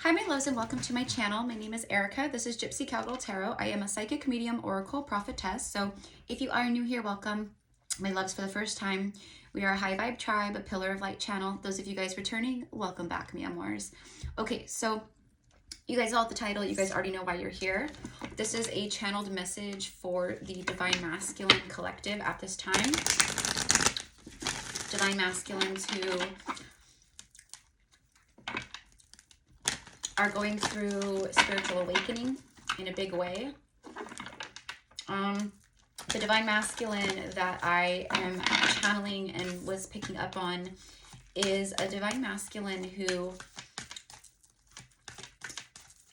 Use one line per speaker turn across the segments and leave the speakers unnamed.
Hi my loves and welcome to my channel. My name is Erica. This is Gypsy Cowgirl Tarot. I am a psychic medium, oracle, prophetess. So if you are new here, welcome. My loves, for the first time, we are a high vibe tribe, a pillar of light channel. Those of you guys returning, welcome back, mi amors. Okay, so you guys saw the title. You guys already know why you're here. This is a channeled message for the Divine Masculine Collective at this time. Divine Masculines who are going through spiritual awakening in a big way. The Divine Masculine that I am channeling and was picking up on is a Divine Masculine who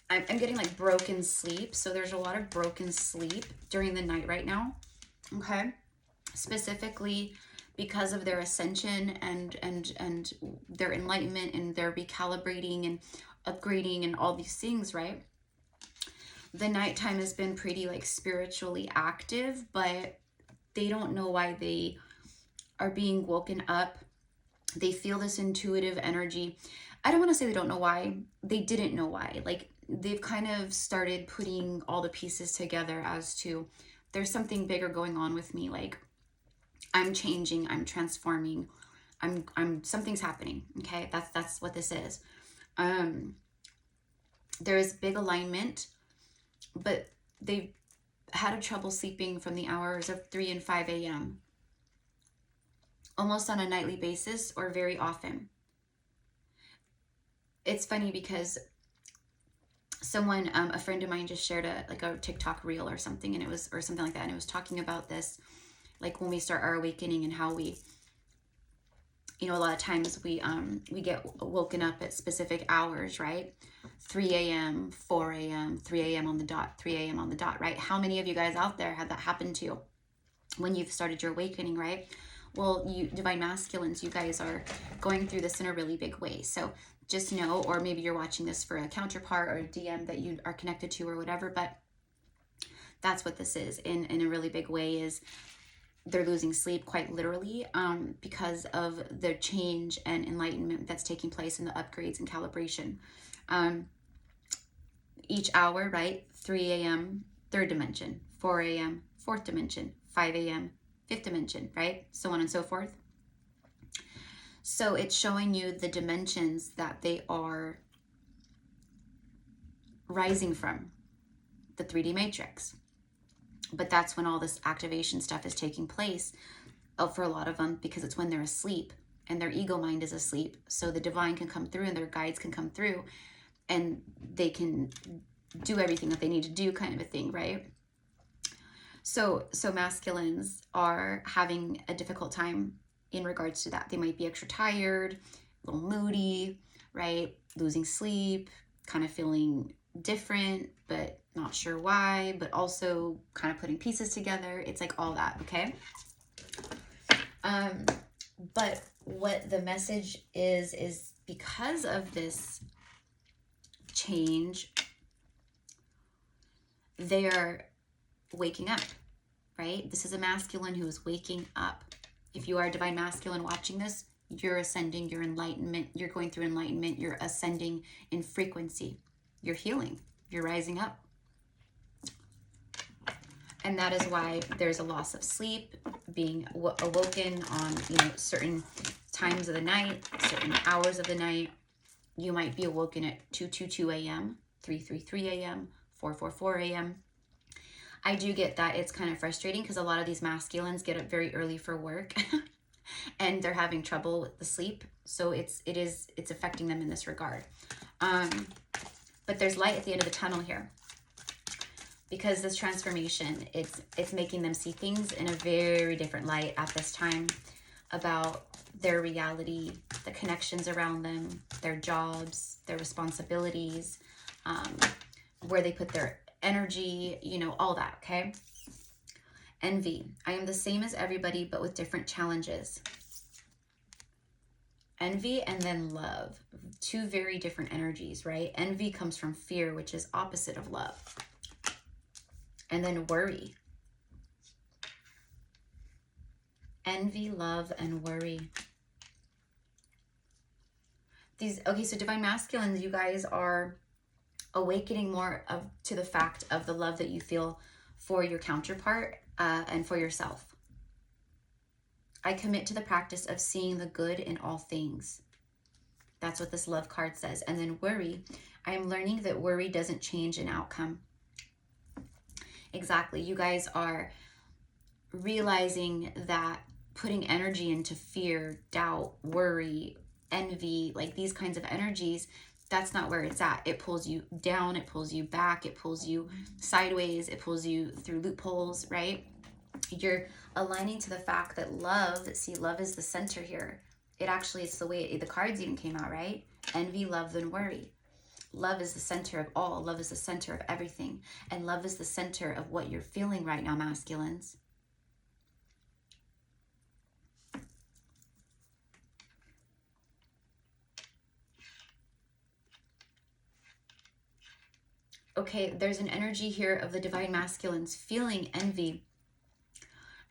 I'm getting like broken sleep. So there's a lot of broken sleep during the night right now. Okay. Specifically because of their ascension and their enlightenment and their recalibrating and upgrading and all these things, right? The nighttime has been pretty like spiritually active, but they don't know why they are being woken up. They feel this intuitive energy. I don't want to say they don't know why. They didn't know why. Like they've kind of started putting all the pieces together as to there's something bigger going on with me. Like I'm changing, I'm transforming, I'm something's happening. Okay, that's what this is. There is big alignment, but they've had a trouble sleeping from the hours of 3 and 5 a.m. almost on a nightly basis or very often. It's funny because someone, a friend of mine just shared a TikTok reel or something, and it was, or something like that, and it was talking about this, like when we start our awakening and how we, you know, a lot of times we get woken up at specific hours, right? 3 a.m., 4 a.m., 3 a.m. on the dot, 3 a.m. on the dot, right? How many of you guys out there had that happen to when you've started your awakening, right? Well, you Divine Masculines, you guys are going through this in a really big way. So just know, or maybe you're watching this for a counterpart or a DM that you are connected to or whatever, but that's what this is in a really big way. Is they're losing sleep quite literally because of the change and enlightenment that's taking place in the upgrades and calibration. Each hour, right? 3 a.m., third dimension, 4 a.m., fourth dimension, 5 a.m., fifth dimension, right? So on and so forth. So it's showing you the dimensions that they are rising from, the 3D matrix. But that's when all this activation stuff is taking place for a lot of them, because it's when they're asleep and their ego mind is asleep. So the divine can come through and their guides can come through and they can do everything that they need to do, kind of a thing, right? So masculines are having a difficult time in regards to that. They might be extra tired, a little moody, right? Losing sleep, kind of feeling different, but not sure why, but also kind of putting pieces together. It's like all that, okay? But what the message is because of this change, they are waking up, right? This is a masculine who is waking up. If you are a Divine Masculine watching this, you're ascending, you're enlightenment, you're going through enlightenment, you're ascending in frequency, you're healing, you're rising up. And that is why there's a loss of sleep, being awoken on, you know, certain times of the night, certain hours of the night. You might be awoken at 2:22 a.m., 3:33 a.m., 4:44 a.m. I do get that it's kind of frustrating because a lot of these masculines get up very early for work and they're having trouble with the sleep. So it's affecting them in this regard. But there's light at the end of the tunnel here. Because this transformation, it's making them see things in a very different light at this time, about their reality, the connections around them, their jobs, their responsibilities, where they put their energy, you know, all that, okay? Envy. I am the same as everybody, but with different challenges. Envy and then love. Two very different energies, right? Envy comes from fear, which is opposite of love. And then worry. Envy, love, and worry. Okay, so Divine Masculines, you guys are awakening more to the fact of the love that you feel for your counterpart and for yourself. I commit to the practice of seeing the good in all things. That's what this love card says. And then worry, I am learning that worry doesn't change an outcome. Exactly. You guys are realizing that putting energy into fear, doubt, worry, envy, like these kinds of energies, that's not where it's at. It pulls you down, it pulls you back, it pulls you sideways, it pulls you through loopholes, right? You're aligning to the fact that love, see, love is the center here. It actually, it's the way the cards even came out, right? Envy, love, then worry. Love is the center of all. Love is the center of everything. And love is the center of what you're feeling right now, masculines. Okay, there's an energy here of the divine masculines feeling envy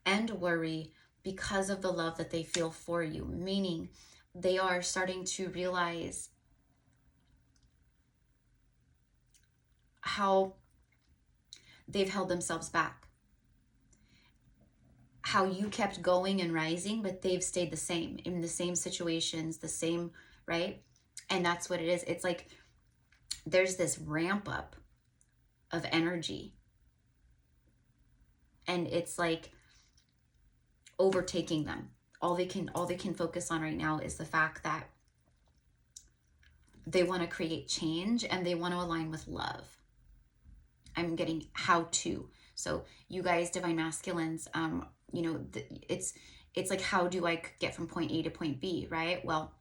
and worry because of the love that they feel for you, meaning they are starting to realize how they've held themselves back, how you kept going and rising, but they've stayed the same in the same situations, the same, right? And that's what it is. It's like there's this ramp up of energy, and it's like overtaking them. All they can focus on right now is the fact that they want to create change and they want to align with love. I'm getting how to. So you guys, divine masculines, you know, it's like, how do I get from point A to point B, right? Well,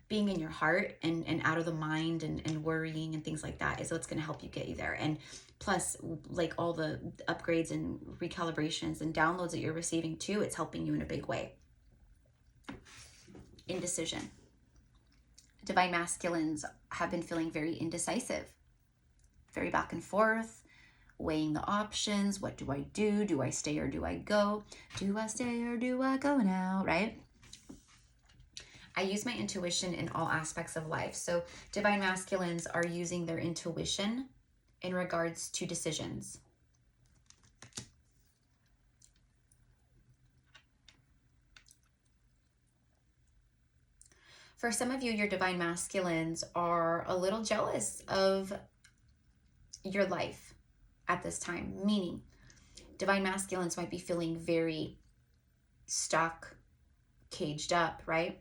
being in your heart and out of the mind and worrying and things like that is what's going to help you get you there. And plus, like all the upgrades and recalibrations and downloads that you're receiving too, it's helping you in a big way. Indecision. Divine masculines have been feeling very indecisive, very back and forth, weighing the options. What do I do? Do I stay or do I go? Do I stay or do I go now, right? I use my intuition in all aspects of life. So divine masculines are using their intuition in regards to decisions. For some of you, your divine masculines are a little jealous of your life at this time, meaning divine masculines might be feeling very stuck, caged up, right?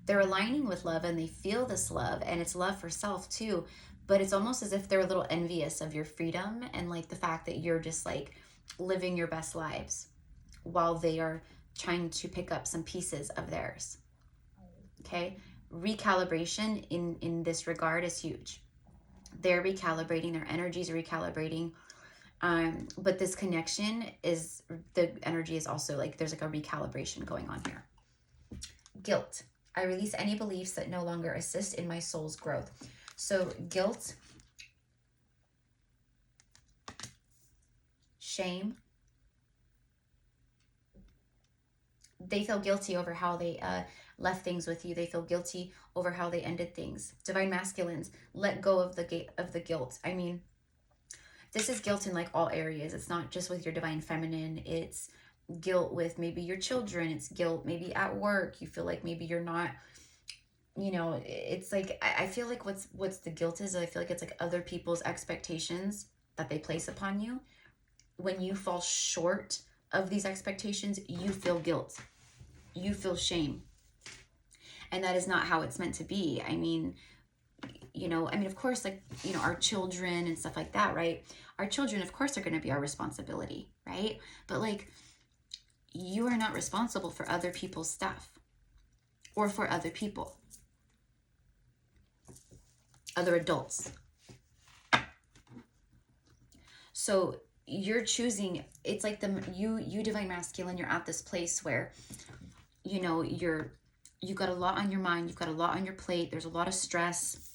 They're aligning with love and they feel this love, and it's love for self too, but it's almost as if they're a little envious of your freedom and like the fact that you're just like living your best lives while they are trying to pick up some pieces of theirs. Okay, recalibration in this regard is huge. They're recalibrating, their energies are recalibrating, but this connection is, the energy is also like there's like a recalibration going on here. Guilt. I release any beliefs that no longer assist in my soul's growth. So guilt, shame. They feel guilty over how they left things with you. They feel guilty over how they ended things. Divine masculines, let go of the guilt. I mean, this is guilt in like all areas. It's not just with your divine feminine. It's guilt with maybe your children. It's guilt maybe at work. You feel like maybe you're not, you know, it's like, I feel like what's the guilt is, I feel like it's like other people's expectations that they place upon you. When you fall short of these expectations, you feel guilt. You feel shame. And that is not how it's meant to be. I mean, you know, of course, like, you know, our children and stuff like that, right? Our children, of course, are going to be our responsibility, right? But like, you are not responsible for other people's stuff or for other people, other adults. So you're choosing, it's like you divine masculine, you're at this place where, you know, you've got a lot on your mind, you've got a lot on your plate, there's a lot of stress,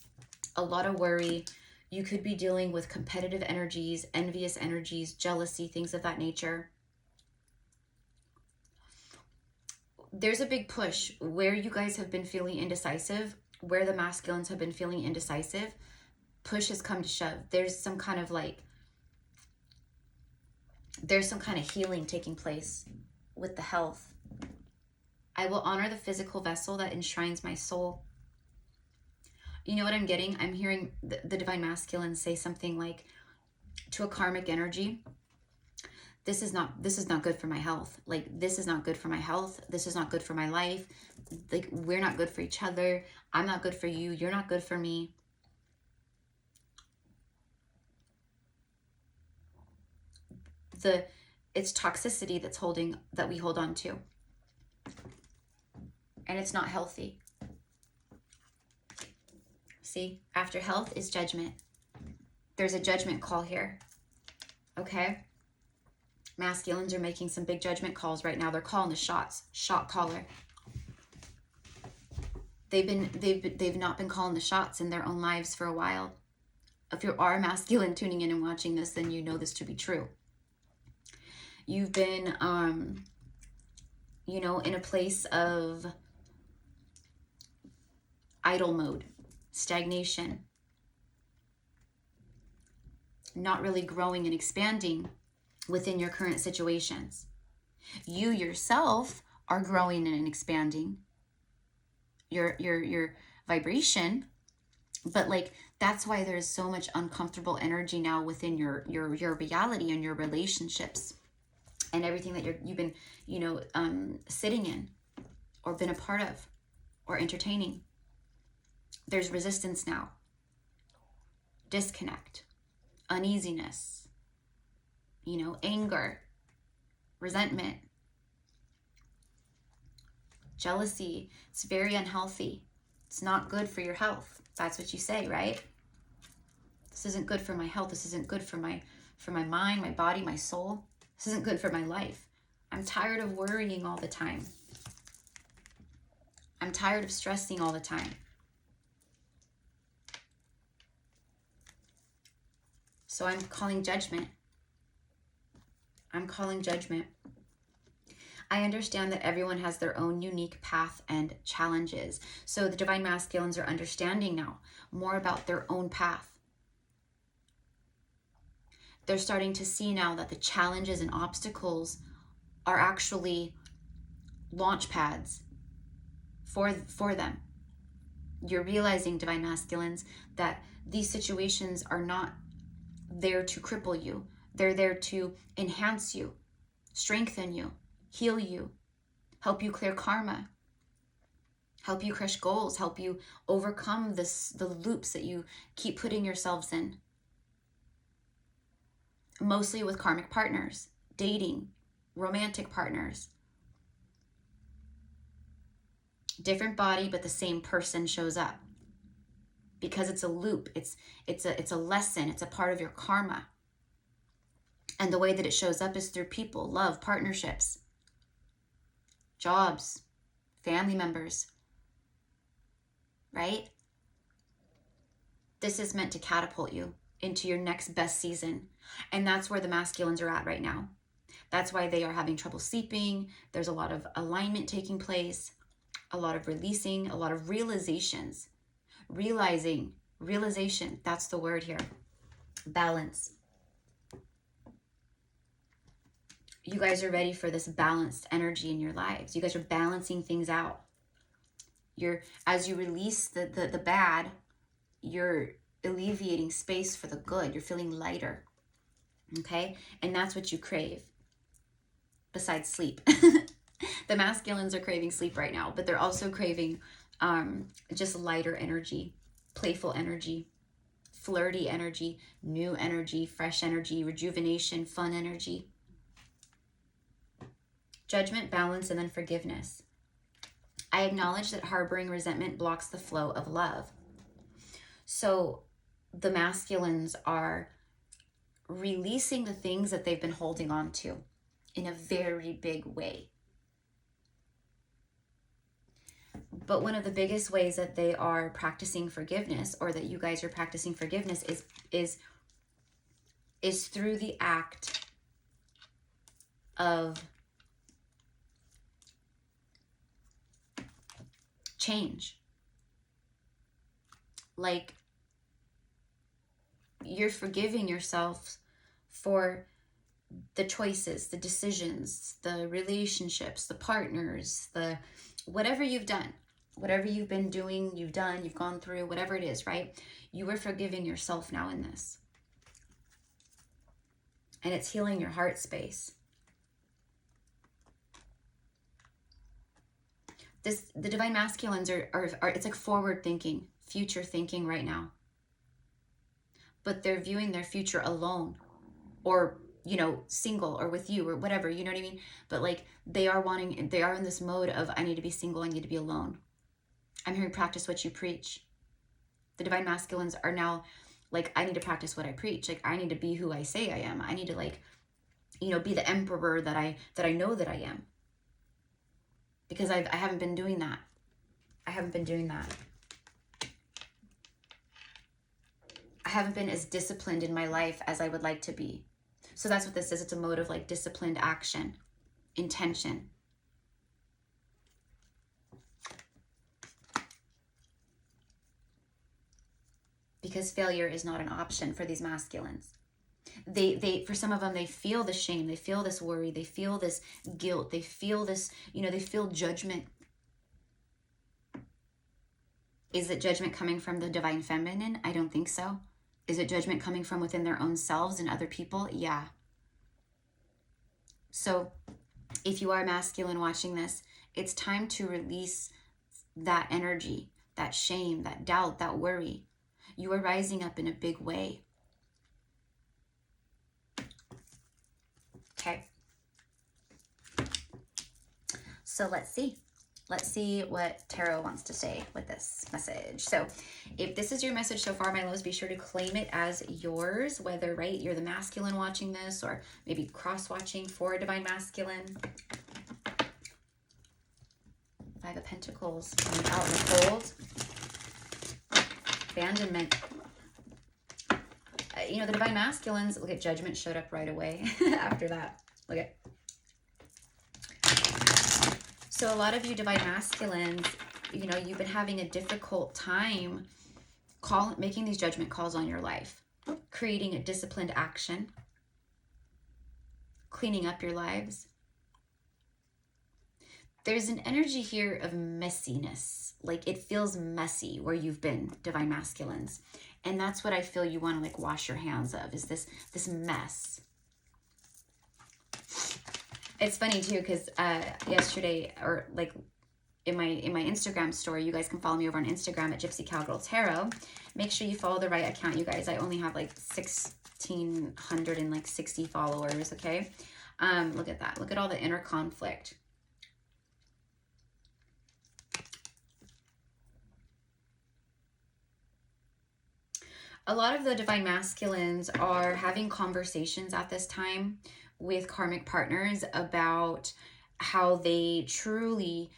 a lot of worry. You could be dealing with competitive energies, envious energies, jealousy, things of that nature. There's a big push where you guys have been feeling indecisive. where the masculines have been feeling indecisive, push has come to shove. There's some kind of healing taking place with the health. I will honor the physical vessel that enshrines my soul. You know what I'm getting? I'm hearing the divine masculine say something like to a karmic energy, this is not good for my health. Like, this is not good for my health. This is not good for my life. Like, we're not good for each other. I'm not good for you. You're not good for me. It's toxicity that we hold on to. And it's not healthy. See, after health is judgment. There's a judgment call here. Okay? Masculines are making some big judgment calls right now. They're calling the shots. Shot caller. They've not been calling the shots in their own lives for a while. If you are masculine tuning in and watching this, then you know this to be true. You've been, you know, in a place of idle mode, stagnation, not really growing and expanding within your current situations. You yourself are growing and expanding your vibration, but like, that's why there's so much uncomfortable energy now within your reality and your relationships and everything that you've been, you know, sitting in or been a part of or entertaining. There's resistance now, disconnect, uneasiness, you know, anger, resentment, jealousy. It's very unhealthy. It's not good for your health. That's what you say, right? This isn't good for my health. This isn't good for my mind, my body, my soul. This isn't good for my life. I'm tired of worrying all the time. I'm tired of stressing all the time. So I'm calling judgment. I'm calling judgment. I understand that everyone has their own unique path and challenges. So the divine masculines are understanding now more about their own path. They're starting to see now that the challenges and obstacles are actually launch pads for them. You're realizing, divine masculines, that these situations are not there to cripple you. They're there to enhance you, strengthen you, heal you, help you clear karma, help you crush goals, help you overcome the loops that you keep putting yourselves in. Mostly with karmic partners, dating, romantic partners. Different body, but the same person shows up. Because it's a loop, it's a lesson, it's a part of your karma. And the way that it shows up is through people, love, partnerships, jobs, family members, right? This is meant to catapult you into your next best season. And that's where the masculines are at right now. That's why they are having trouble sleeping. There's a lot of alignment taking place, a lot of releasing, a lot of realizations. Realization, that's the word here. Balance. You guys are ready for this balanced energy in your lives. You guys are balancing things out. As you release the bad, you're alleviating space for the good. You're feeling lighter. Okay? And that's what you crave. Besides sleep. The masculines are craving sleep right now, but they're also craving just lighter energy, playful energy, flirty energy, new energy, fresh energy, rejuvenation, fun energy. Judgment, balance, and then forgiveness. I acknowledge that harboring resentment blocks the flow of love. So the masculines are releasing the things that they've been holding on to in a very big way. But one of the biggest ways that they are practicing forgiveness, or that you guys are practicing forgiveness, is through the act of change. like you're forgiving yourself for the choices, the decisions, the relationships, the partners, the whatever you've done, whatever you've been doing, you've done, you've gone through, whatever it is, right? You are forgiving yourself now in this. And it's healing your heart space. The divine masculines are it's like forward thinking, future thinking right now. But they're viewing their future alone, or, you know, single, or with you, or whatever, you know what I mean? But like they are in this mode of, I need to be single, I need to be alone. I'm hearing practice what you preach. The divine masculines are now like, I need to practice what I preach. Like, I need to be who I say I am. I need to, like, you know, be the emperor that I know that I am. Because I haven't been doing that. I haven't been doing that. I haven't been as disciplined in my life as I would like to be. So that's what this is. It's a mode of like disciplined action, intention. Because failure is not an option for these masculines. They for some of them, they feel the shame, they feel this worry, they feel this guilt, they feel this, you know, they feel judgment. Is it judgment coming from the divine feminine? I don't think so. Is it judgment coming from within their own selves and other people? Yeah. So if you are masculine watching this, it's time to release that energy, that shame, that doubt, that worry. You are rising up in a big way. Okay. So let's see. Let's see what Tarot wants to say with this message. So if this is your message so far, my loves, be sure to claim it as yours, whether, right, you're the masculine watching this, or maybe cross-watching for a divine masculine. Five of Pentacles, out in the cold. Abandonment. You know, the divine masculines, look at Judgment showed up right away after that. Look at. So a lot of you divine masculines, you know, you've been having a difficult time making these judgment calls on your life, creating a disciplined action, cleaning up your lives. There's an energy here of messiness. Like it feels messy where you've been, divine masculines. And that's what I feel you want to like wash your hands of, is this mess. It's funny too, because yesterday, or like in my Instagram story, you guys can follow me over on Instagram at Gypsy Cowgirl Tarot. Make sure you follow the right account, you guys. I only have like 1,660 followers, okay? Look at that. Look at all the inner conflict. A lot of the divine masculines are having conversations at this time with karmic partners about how they truly,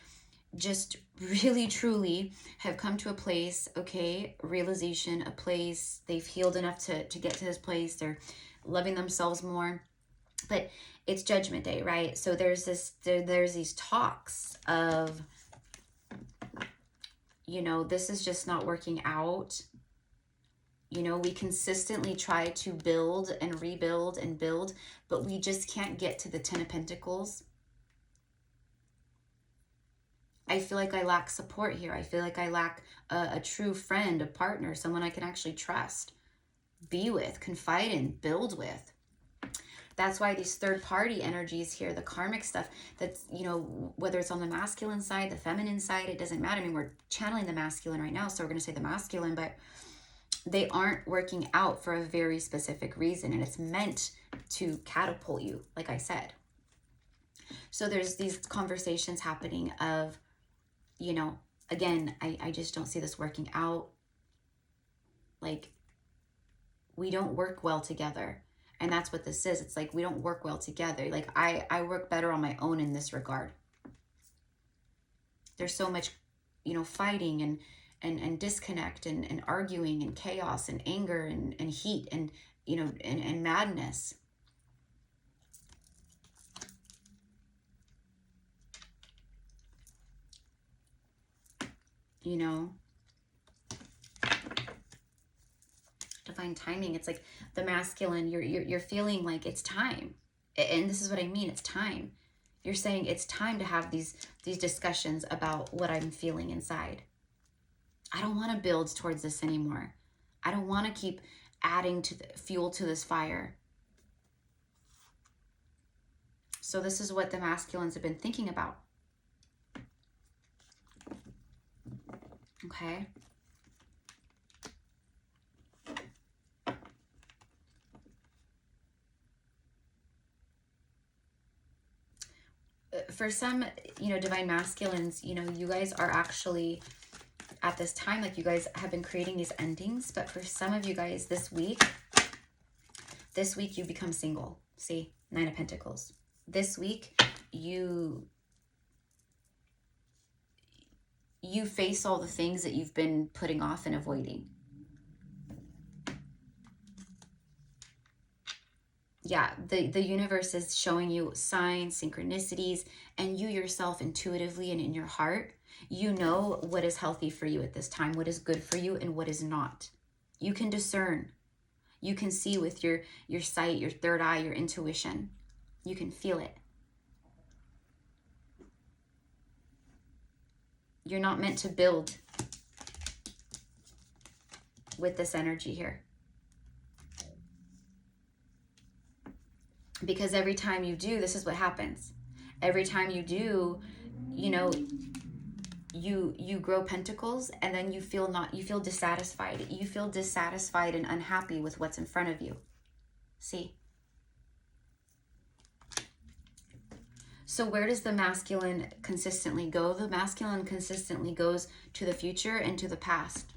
just really truly have come to a place, okay, realization, a place, they've healed enough to get to this place, they're loving themselves more, but it's Judgment Day, right? So there's these talks of, you know, this is just not working out. You know, we consistently try to build and rebuild and build, but we just can't get to the 10 of Pentacles. I feel like I lack support here. I feel like I lack a true friend, a partner, someone I can actually trust, be with, confide in, build with. That's why these third-party energies here, the karmic stuff, that's, you know, whether it's on the masculine side, the feminine side, it doesn't matter. I mean, we're channeling the masculine right now, so we're going to say the masculine, but they aren't working out for a very specific reason, and it's meant to catapult you, like I said. So there's these conversations happening of, you know, again, I just don't see this working out. Like, we don't work well together. And that's what this is. It's like, we don't work well together. Like, I work better on my own in this regard. There's so much, you know, fighting and disconnect and arguing and chaos and anger and heat and, you know, and madness. You know, divine timing. It's like the masculine, you're feeling like it's time. And this is what I mean, it's time. You're saying it's time to have these discussions about what I'm feeling inside. I don't want to build towards this anymore. I don't want to keep adding to the fuel to this fire. So this is what the masculines have been thinking about. Okay. For some, divine masculines, you guys are actually at this time, like you guys have been creating these endings, but for some of you guys this week you become single. See, 9 of Pentacles. This week, you face all the things that you've been putting off and avoiding. Yeah, the universe is showing you signs, synchronicities, and you yourself intuitively and in your heart, you know what is healthy for you at this time, what is good for you and what is not. You can discern. You can see with your sight, your third eye, your intuition. You can feel it. You're not meant to build with this energy here. Because every time you do, this is what happens. Every time you do, you grow pentacles, and then you feel dissatisfied. You feel dissatisfied and unhappy with what's in front of you. See? So where does the masculine consistently go? The masculine consistently goes to the future and to the past.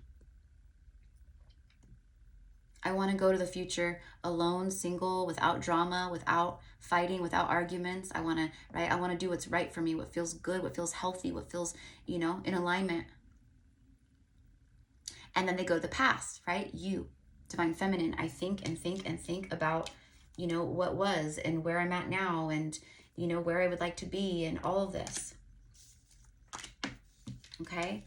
I want to go to the future alone, single, without drama, without fighting, without arguments. I want to do what's right for me, what feels good, what feels healthy, what feels, in alignment. And then they go to the past, right? You, divine feminine, I think and think and think about, what was and where I'm at now and, where I would like to be and all of this. Okay?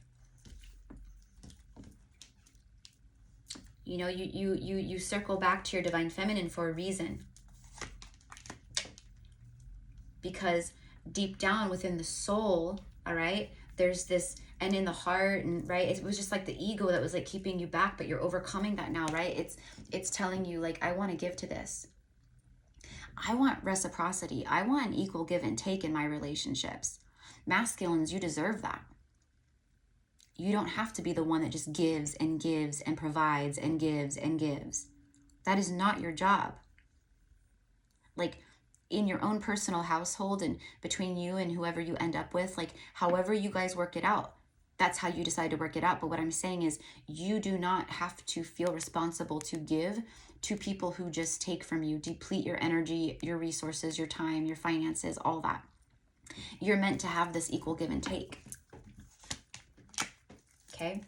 You circle back to your divine feminine for a reason. Because deep down within the soul, all right, there's this, and in the heart, and right, it was just like the ego that was like keeping you back, but you're overcoming that now, right? It's telling you like, I want to give to this. I want reciprocity. I want an equal give and take in my relationships. Masculines, you deserve that. You don't have to be the one that just gives and gives and provides and gives and gives. That is not your job. Like in your own personal household and between you and whoever you end up with, like however you guys work it out, that's how you decide to work it out. But what I'm saying is you do not have to feel responsible to give to people who just take from you, deplete your energy, your resources, your time, your finances, all that. You're meant to have this equal give and take. Okay,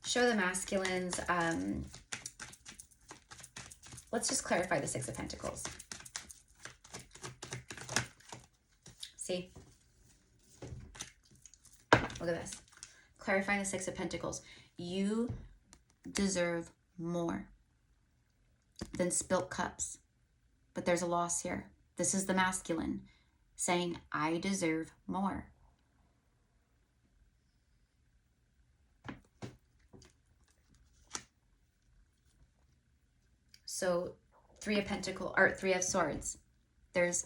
show the masculines. Let's just clarify the 6 of Pentacles. See? Look at this. Clarifying the 6 of Pentacles. You deserve more than spilt cups. But there's a loss here. This is the masculine saying, I deserve more. So 3 of Pentacles, or 3 of Swords. There's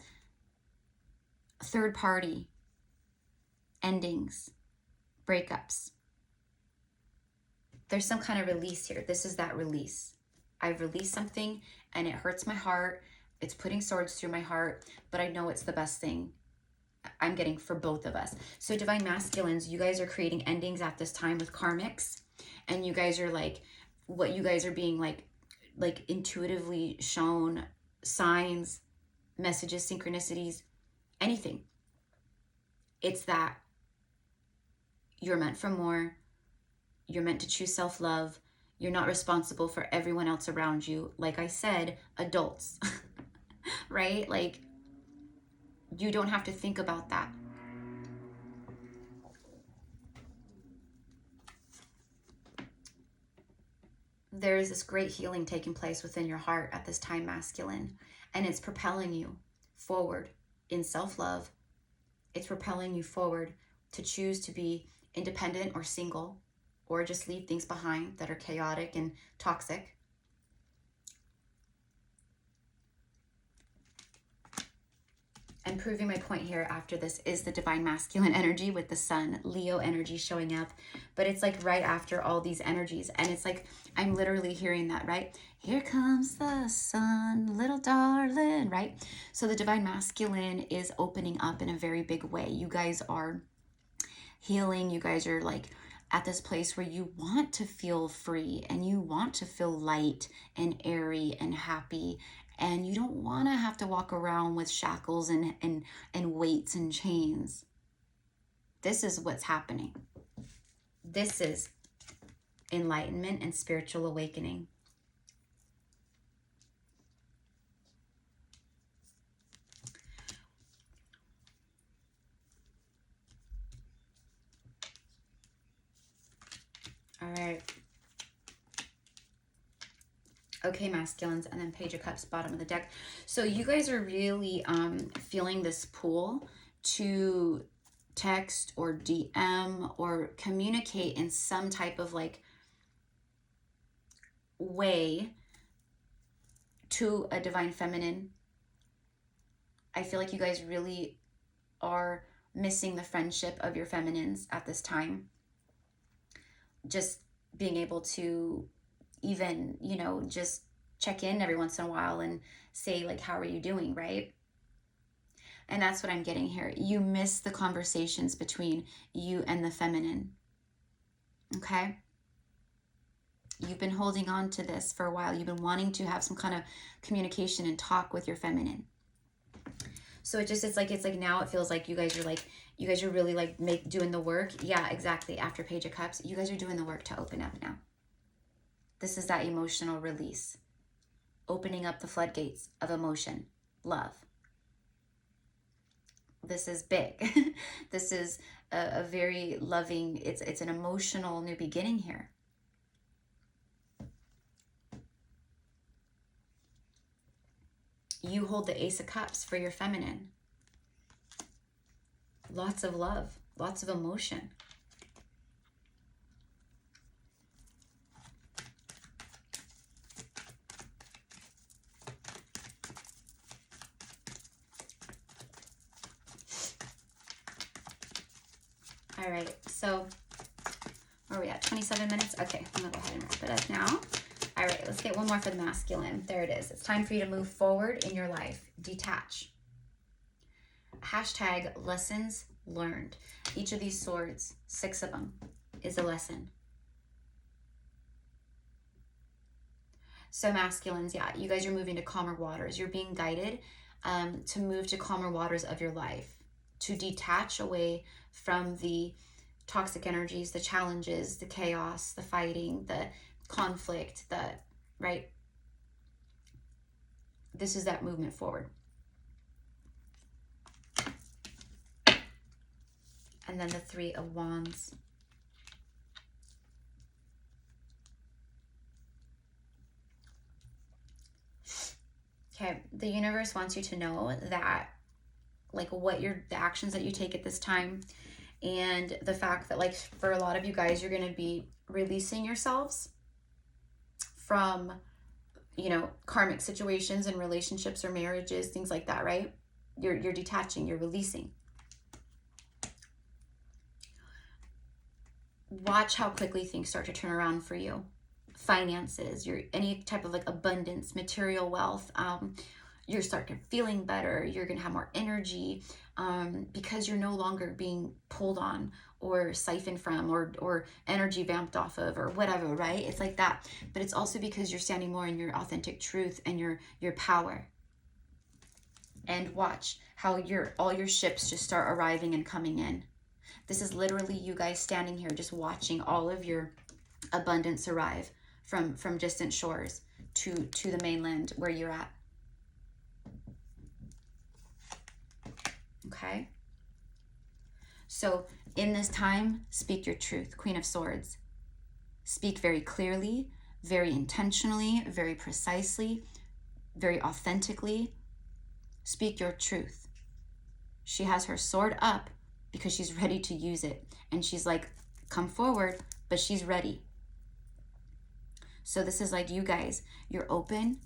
third party endings, breakups. There's some kind of release here. This is that release. I've released something and it hurts my heart. It's putting swords through my heart, but I know it's the best thing I'm getting for both of us. So divine masculines, you guys are creating endings at this time with karmics, and you guys are like, what you guys are being like intuitively shown, signs, messages, synchronicities, anything. It's that you're meant for more. You're meant to choose self-love. You're not responsible for everyone else around you. Like I said, adults, right? Like you don't have to think about that. there is this great healing taking place within your heart at this time, masculine, and it's propelling you forward in self-love. It's propelling you forward to choose to be independent or single, or just leave things behind that are chaotic and toxic. And proving my point here after this is the divine masculine energy with the sun, Leo energy showing up. But it's like right after all these energies. And it's like, I'm literally hearing that, right? Here comes the sun, little darling, right? So the divine masculine is opening up in a very big way. You guys are healing. You guys are like at this place where you want to feel free and you want to feel light and airy and happy, and you don't want to have to walk around with shackles and weights and chains. This is what's happening. This is enlightenment and spiritual awakening. All right. Okay, masculines, and then Page of Cups, bottom of the deck. So you guys are really feeling this pull to text or DM or communicate in some type of like way to a divine feminine. I feel like you guys really are missing the friendship of your feminines at this time. Just being able to even, you know, just check in every once in a while and say like, how are you doing, right? And that's what I'm getting here. You miss the conversations between you and the feminine. Okay? You've been holding on to this for a while. You've been wanting to have some kind of communication and talk with your feminine. So it's like now it feels like you guys are really like doing the work. Yeah, exactly. After Page of Cups, you guys are doing the work to open up now. This is that emotional release. Opening up the floodgates of emotion, love. This is big. This is a very loving, it's an emotional new beginning here. You hold the Ace of Cups for your feminine. Lots of love, lots of emotion. All right, so where are we at? 27 minutes? Okay, I'm gonna go ahead and wrap it up now. All right, let's get one more for the masculine. There it is. It's time for you to move forward in your life. Detach. Hashtag lessons learned. Each of these swords, 6 of them, is a lesson. So masculines, yeah, you guys are moving to calmer waters. You're being guided to move to calmer waters of your life, to detach away from the toxic energies, the challenges, the chaos, the fighting, the conflict, right? This is that movement forward. And then the 3 of Wands. Okay, the universe wants you to know that like the actions that you take at this time, and the fact that like for a lot of you guys, you're going to be releasing yourselves from, you know, karmic situations and relationships or marriages, things like that, right? You're detaching, you're releasing. Watch how quickly things start to turn around for you. Finances, any type of like abundance, material wealth, you're starting feeling better, you're gonna have more energy, because you're no longer being pulled on or siphoned from or energy vamped off of or whatever, right? It's like that. But it's also because you're standing more in your authentic truth and your power. And watch how all your ships just start arriving and coming in. This is literally you guys standing here just watching all of your abundance arrive from distant shores to the mainland where you're at. Okay? So in this time, speak your truth. Queen of Swords. Speak very clearly, very intentionally, very precisely, very authentically. Speak your truth. She has her sword up because she's ready to use it. And she's like, come forward, but she's ready. So this is like, you guys, you're open,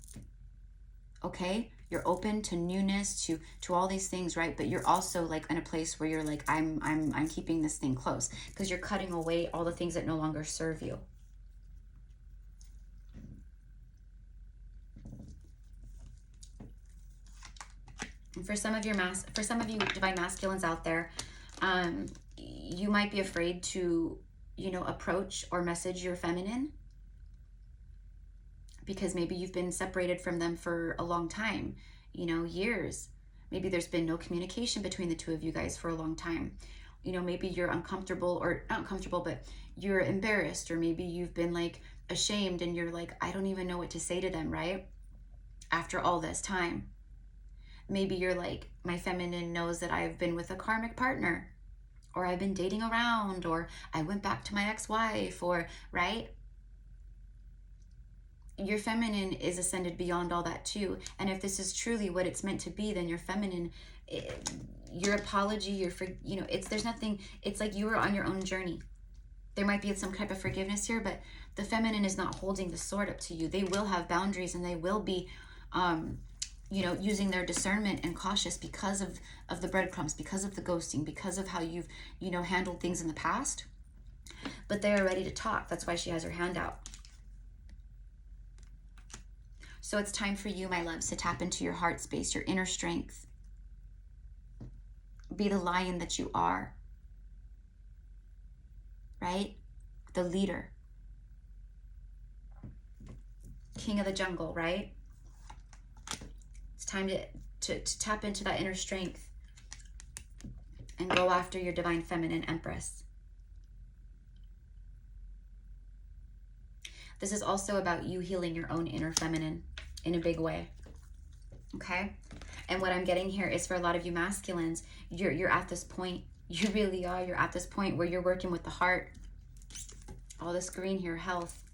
okay? You're open to newness, to all these things, right? But you're also like in a place where you're like, I'm keeping this thing close, because you're cutting away all the things that no longer serve you. And for some of you divine masculines out there, you might be afraid to, you know, approach or message your feminine, because maybe you've been separated from them for a long time, you know, years. Maybe there's been no communication between the two of you guys for a long time. You know, maybe you're uncomfortable, or not uncomfortable, but you're embarrassed, or maybe you've been like ashamed and you're like, I don't even know what to say to them, right? After all this time. Maybe you're like, my feminine knows that I've been with a karmic partner, or I've been dating around, or I went back to my ex-wife, or, right? Your feminine is ascended beyond all that too. And if this is truly what it's meant to be, then your feminine, your apology, you know, there's nothing, it's like you were on your own journey. There might be some type of forgiveness here, but the feminine is not holding the sword up to you. They will have boundaries, and they will be, you know, using their discernment and cautious because of the breadcrumbs, because of the ghosting, because of how you've, you know, handled things in the past. But they are ready to talk. That's why she has her hand out. So it's time for you, my loves, to tap into your heart space, your inner strength. Be the lion that you are, right? The leader. King of the jungle, right? It's time to tap into that inner strength and go after your divine feminine empress. This is also about you healing your own inner feminine in a big way, okay? And what I'm getting here is, for a lot of you masculines, you're at this point, you really are, you're at this point where you're working with the heart. All this green here, health.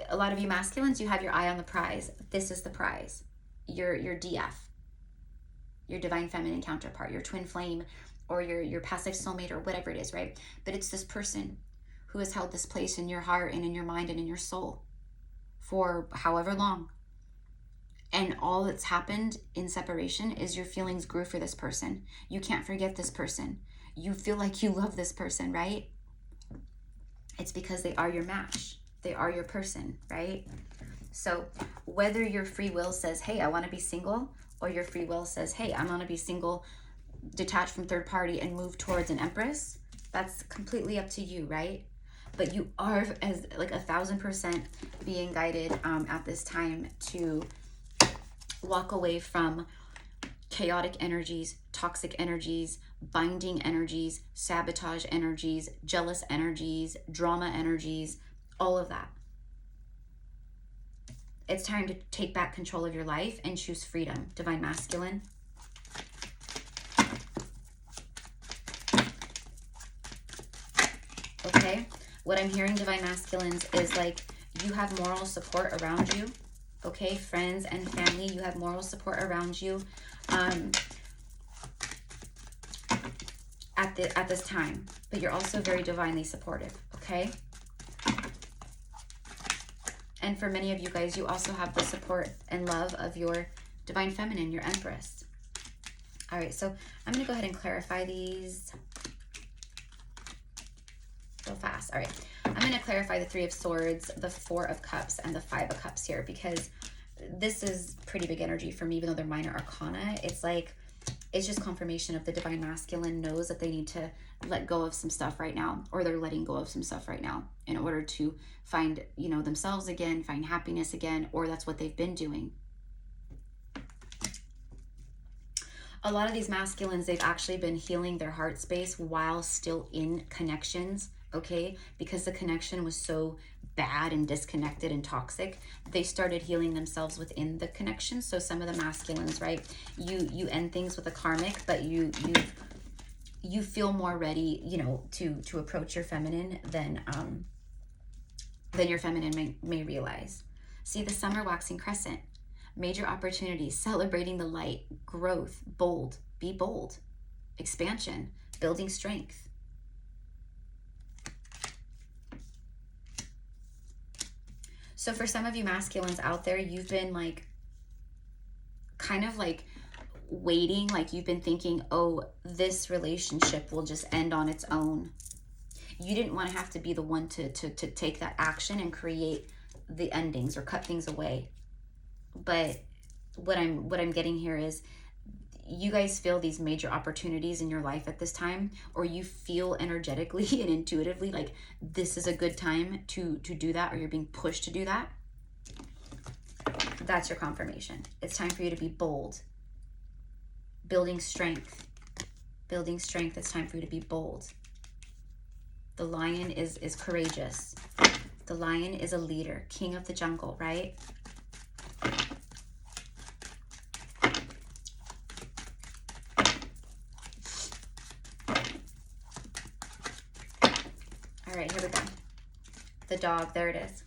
A lot of you masculines, you have your eye on the prize. This is the prize. Your DF, your divine feminine counterpart, your twin flame, or your past life soulmate, or whatever it is, right? But it's this person who has held this place in your heart and in your mind and in your soul for however long. And all that's happened in separation is your feelings grew for this person. You can't forget this person. You feel like you love this person, right? It's because they are your match. They are your person, right? So whether your free will says, hey, I want to be single, or your free will says, hey, I'm going to be single, detached from third party, and move towards an empress, that's completely up to you, right? But you are, as like 1000% being guided at this time to walk away from chaotic energies, toxic energies, binding energies, sabotage energies, jealous energies, drama energies, all of that. It's time to take back control of your life and choose freedom, divine masculine. Okay, what I'm hearing, divine masculines, is like you have moral support around you. Okay, friends and family, you have moral support around you at this time, but you're also very divinely supportive. Okay. And for many of you guys, you also have the support and love of your divine feminine, your empress. All right, so I'm going to go ahead and clarify these real fast. All right, I'm going to clarify the Three of Swords, the Four of Cups, and the Five of Cups here, because this is pretty big energy for me, even though they're minor arcana. It's like, it's just confirmation of the divine masculine knows that they need to let go of some stuff right now, or they're letting go of some stuff right now in order to find, you know, themselves again, find happiness again, or that's what they've been doing. A lot of these masculines, they've actually been healing their heart space while still in connections, okay? Because the connection was so bad and disconnected and toxic, they started healing themselves within the connection. So some of the masculines, right, you end things with a karmic, but you you feel more ready, you know, to approach your feminine than your feminine may realize. See the summer waxing crescent, major opportunities, celebrating the light, growth, bold, be bold, expansion, building strength. So for some of you masculines out there, you've been like, kind of like waiting, like you've been thinking, oh, this relationship will just end on its own. You didn't want to have to be the one to take that action and create the endings or cut things away. But what I'm getting here is you guys feel these major opportunities in your life at this time, or you feel energetically and intuitively like this is a good time to do that, or you're being pushed to do that. That's your confirmation. It's time for you to be bold. Building strength. Building strength. It's time for you to be bold. The lion is courageous. The lion is a leader, king of the jungle, right? All right, here we go. The dog, there it is.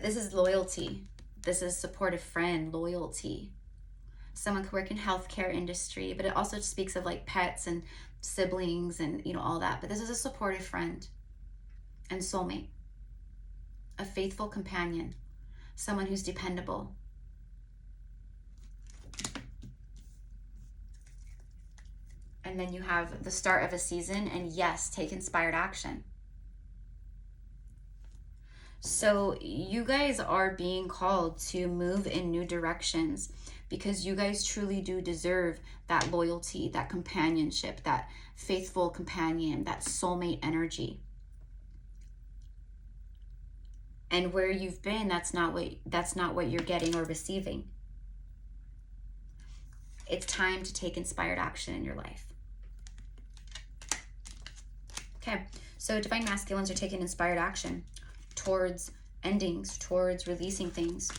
This is loyalty. This is supportive friend, loyalty. Someone could work in healthcare industry, but it also speaks of like pets and siblings and, you know, all that. But this is a supportive friend and soulmate, a faithful companion, someone who's dependable. And then you have the start of a season, and yes, take inspired action. So you guys are being called to move in new directions because you guys truly do deserve that loyalty, that companionship, that faithful companion, that soulmate energy. And where you've been, that's not what you're getting or receiving. It's time to take inspired action in your life. Okay, so divine masculines are taking inspired action towards endings, towards releasing things,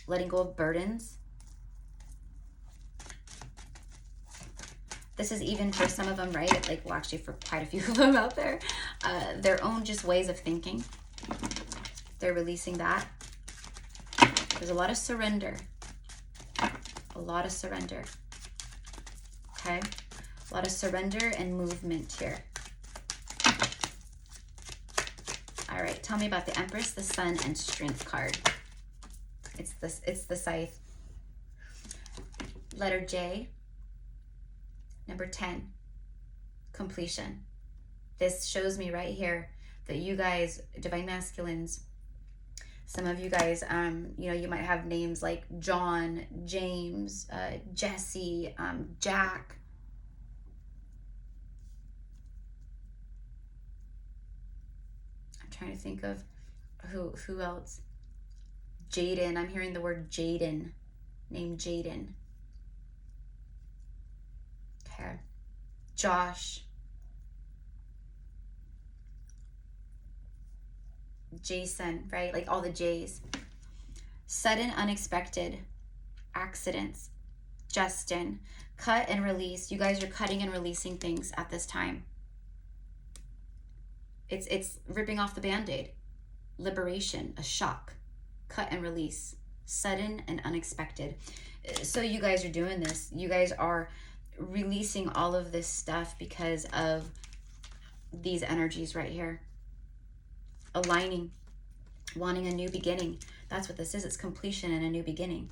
letting go of burdens. This is even for some of them, right? Like, well, actually for quite a few of them out there, their own just ways of thinking. They're releasing that. There's a lot of surrender. A lot of surrender. Okay? A lot of surrender and movement here. All right, tell me about the Empress, the Sun, and Strength card. It's the Scythe. Letter J. Number 10. Completion. This shows me right here that you guys, divine masculines, some of you guys, you know, you might have names like John, James, Jesse, Jack. I'm trying to think of who else. Jaden. I'm hearing the word Jaden. Name Jaden. Okay. Josh. Jason, right? Like all the J's. Sudden, unexpected accidents. Justin. Cut and release. You guys are cutting and releasing things at this time. It's ripping off the Band-Aid. Liberation, a shock. Cut and release. Sudden and unexpected. So you guys are doing this. You guys are releasing all of this stuff because of these energies right here. Aligning, wanting a new beginning. That's what this is. It's completion and a new beginning.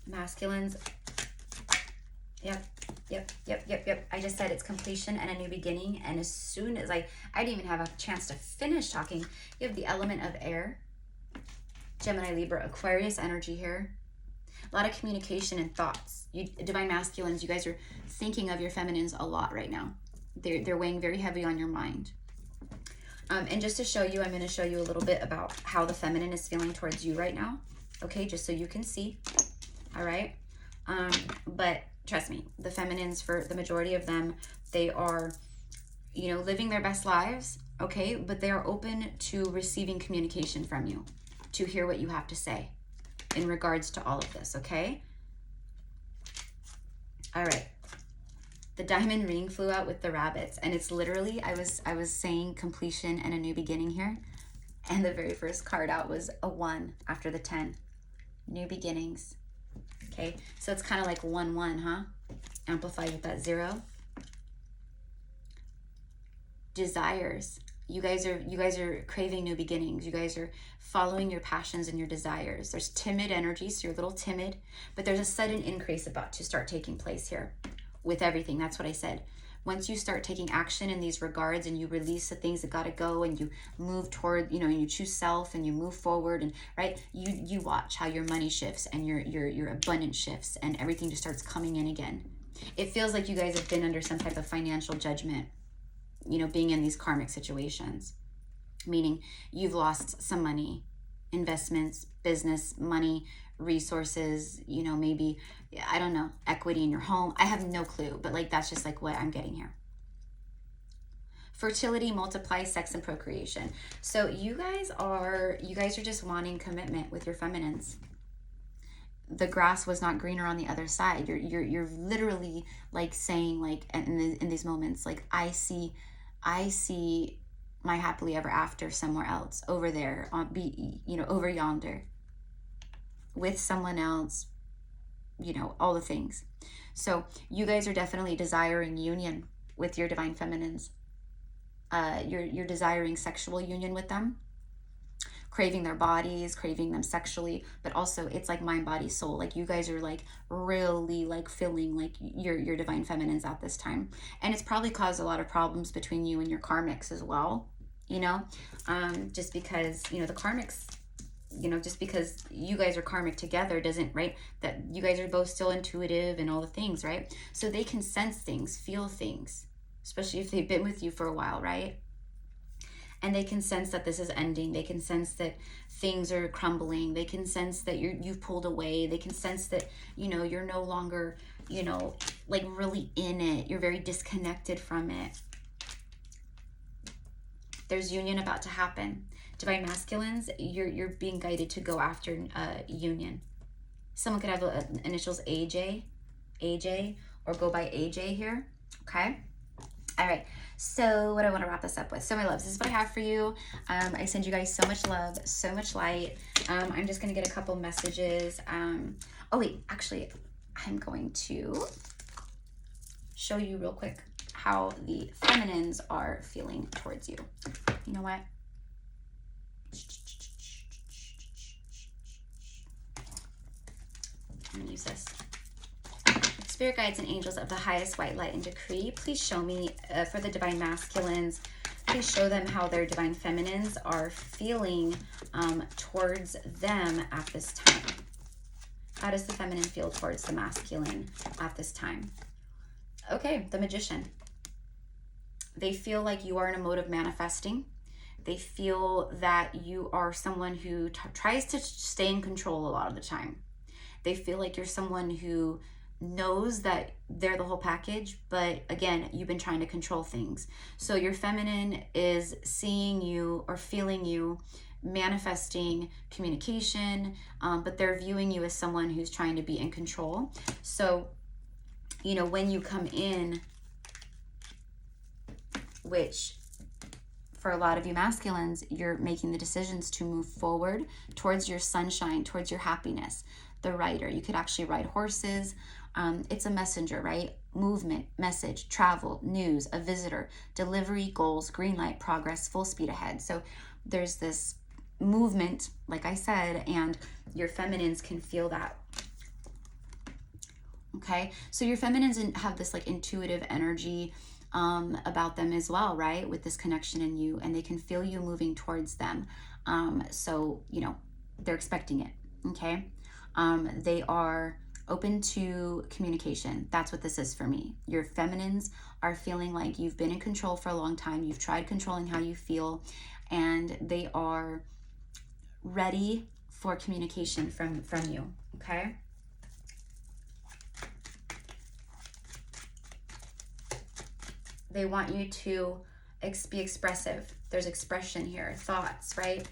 Masculines. Yep. I just said it's completion and a new beginning. And as soon as I didn't even have a chance to finish talking, you have the element of air. Gemini, Libra, Aquarius energy here. A lot of communication and thoughts. You divine masculines, you guys are thinking of your feminines a lot right now. They're weighing very heavy on your mind. And just to show you, I'm going to show you a little bit about how the feminine is feeling towards you right now. Okay, just so you can see. All right. But trust me, the feminines, for the majority of them, they are, you know, living their best lives. Okay, but they are open to receiving communication from you, to hear what you have to say. in regards to all of this, okay? All right. The diamond ring flew out with the rabbits, and it's literally, I was saying completion and a new beginning here, and the very first card out was a 1 after the 10. New beginnings. Okay, so it's kind of like 1-1, huh? Amplified with that 0. Desires. You guys are craving new beginnings. You guys are following your passions and your desires. There's timid energy, so you're a little timid, but there's a sudden increase about to start taking place here with everything. That's what I said. Once you start taking action in these regards and you release the things that got to go and you move toward, and you choose self and you move forward, and right, you watch how your money shifts and your abundance shifts and everything just starts coming in again. It feels like you guys have been under some type of financial judgment, being in these karmic situations, meaning you've lost some money, investments, business, money, resources, maybe, I don't know, equity in your home. I have no clue, but like, that's just like what I'm getting here. Fertility, multiply, sex, and procreation. So you guys are just wanting commitment with your feminines. The grass was not greener on the other side. You're literally like saying, like, in these moments, like, I see my happily ever after somewhere else, over there, over yonder, with someone else, all the things. So you guys are definitely desiring union with your divine feminines. You're desiring sexual union with them, craving their bodies, craving them sexually, but also it's like mind, body, soul. Like you guys are like really like feeling like your divine feminines at this time. And it's probably caused a lot of problems between you and your karmics as well, just because, the karmics, just because you guys are karmic together doesn't, right, that you guys are both still intuitive and all the things, right? So they can sense things, feel things, especially if they've been with you for a while, right? And they can sense that this is ending. They can sense that things are crumbling. They can sense that you've pulled away. They can sense that, you're no longer, like really in it. You're very disconnected from it. There's union about to happen. Divine masculines, you're being guided to go after union. Someone could have initials AJ, or go by AJ here, okay? All right, so what I want to wrap this up with. So my loves, this is what I have for you. I send you guys so much love, so much light. I'm just going to get a couple messages. Oh wait, actually, I'm going to show you real quick how the feminines are feeling towards you. You know what? I'm going to use this. Spirit guides and angels of the highest white light and decree, please show me, for the divine masculines, please show them how their divine feminines are feeling towards them at this time. How does the feminine feel towards the masculine at this time? Okay, the Magician. They feel like you are in a mode of manifesting. They feel that you are someone who tries to stay in control a lot of the time. They feel like you're someone who knows that they're the whole package, but again, you've been trying to control things. So your feminine is seeing you or feeling you manifesting communication, but they're viewing you as someone who's trying to be in control. So, when you come in, which for a lot of you masculines, you're making the decisions to move forward towards your sunshine, towards your happiness. The rider, you could actually ride horses. It's a messenger, right? Movement, message, travel, news, a visitor, delivery, goals, green light, progress, full speed ahead. So there's this movement, like I said, and your feminines can feel that. Okay, so your feminines have this like intuitive energy about them as well, right? With this connection in you, and they can feel you moving towards them. So, they're expecting it, okay? They are open to communication. That's what this is for me. Your feminines are feeling like you've been in control for a long time. You've tried controlling how you feel, and they are ready for communication from you, okay? They want you to be expressive. There's expression here, thoughts, right?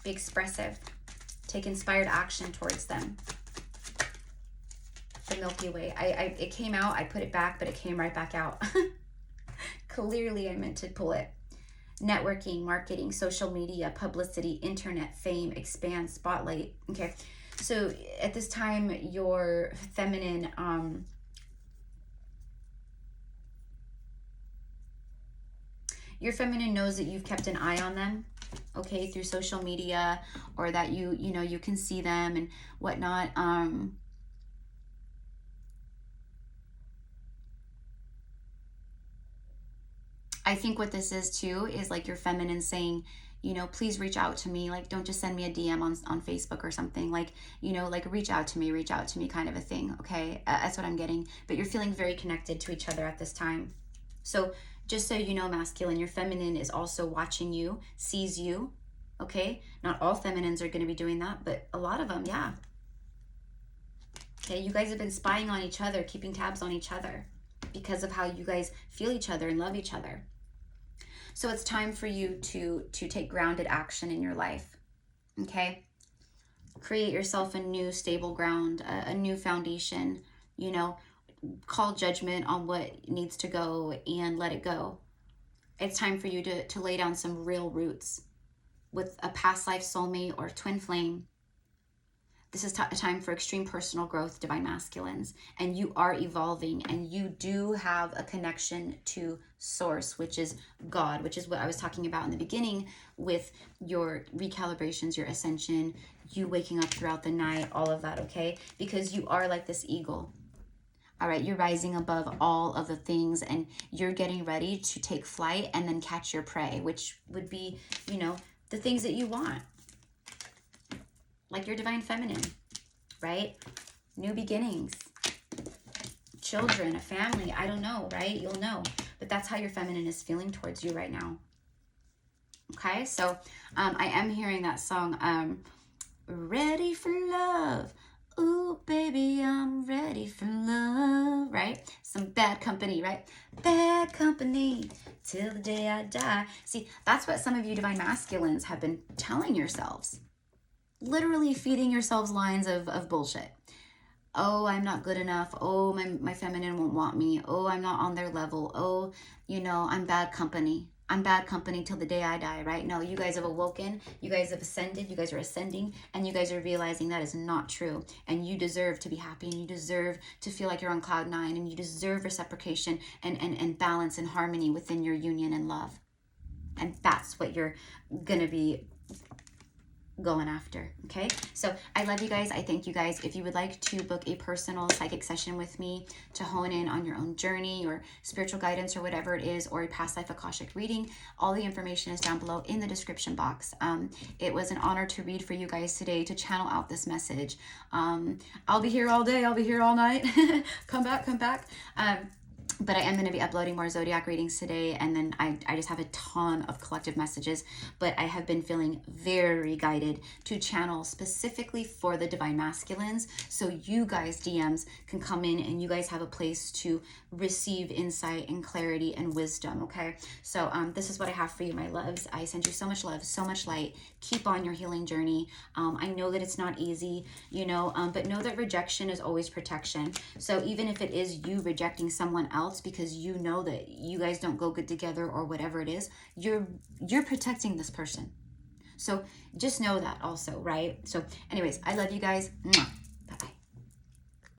Be expressive. Take inspired action towards them. The Milky Way. It came out, I put it back, but it came right back out. Clearly, I meant to pull it. Networking, marketing, social media, publicity, internet, fame, expand, spotlight. Okay, so at this time, your feminine, knows that you've kept an eye on them, okay, through social media, or that you know, you can see them and whatnot. I think what this is too is like your feminine saying, you know, please reach out to me. Like, don't just send me a DM on Facebook or something. Like, you know, like reach out to me kind of a thing. Okay, that's what I'm getting. But you're feeling very connected to each other at this time. So just so you know, masculine, your feminine is also watching you, sees you. Okay, not all feminines are going to be doing that, but a lot of them, yeah. Okay, you guys have been spying on each other, keeping tabs on each other because of how you guys feel each other and love each other. So it's time for you to take grounded action in your life, okay? Create yourself a new stable ground, a new foundation, you know, call judgment on what needs to go and let it go. It's time for you to lay down some real roots with a past life soulmate or twin flame. This is a time for extreme personal growth, divine masculines, and you are evolving, and you do have a connection to source, which is God, which is what I was talking about in the beginning with your recalibrations, your ascension, you waking up throughout the night, all of that, okay? Because you are like this eagle. All right, you're rising above all of the things, and you're getting ready to take flight and then catch your prey, which would be, you know, the things that you want. Like your divine feminine, right? New beginnings, children, a family, I don't know, right? You'll know. But that's how your feminine is feeling towards you right now. Okay, so I am hearing that song, Ready for Love. Ooh, baby, I'm ready for love, right? Some Bad Company, right? Bad Company till the day I die. See, that's what some of you divine masculines have been telling yourselves. Literally feeding yourselves lines of bullshit. Oh, I'm not good enough. Oh, my feminine won't want me. Oh, I'm not on their level. Oh, you know, I'm bad company. I'm bad company till the day I die, right? No, you guys have awoken. You guys have ascended. You guys are ascending. And you guys are realizing that is not true. And you deserve to be happy. And you deserve to feel like you're on cloud nine. And you deserve reciprocation and balance and harmony within your union and love. And that's what you're going to be going after. Okay, so I love you guys. I thank you guys. If you would like to book a personal psychic session with me to hone in on your own journey or spiritual guidance or whatever it is, or a past life Akashic reading, all the information is down below in the description box. It was an honor to read for you guys today, to channel out this message. I'll be here all day. I'll be here all night. Come back. But I am going to be uploading more zodiac readings today, and then I just have a ton of collective messages, but I have been feeling very guided to channel specifically for the divine masculines, so you guys DMs can come in and you guys have a place to receive insight and clarity and wisdom. Okay, so this is what I have for you, my loves. I send you so much love, so much light. Keep on your healing journey. I know that it's not easy, you know, but know that rejection is always protection. So even if it is you rejecting someone else because you know that you guys don't go good together or whatever it is, you're protecting this person. So just know that also, right? So anyways, I love you guys. Mwah.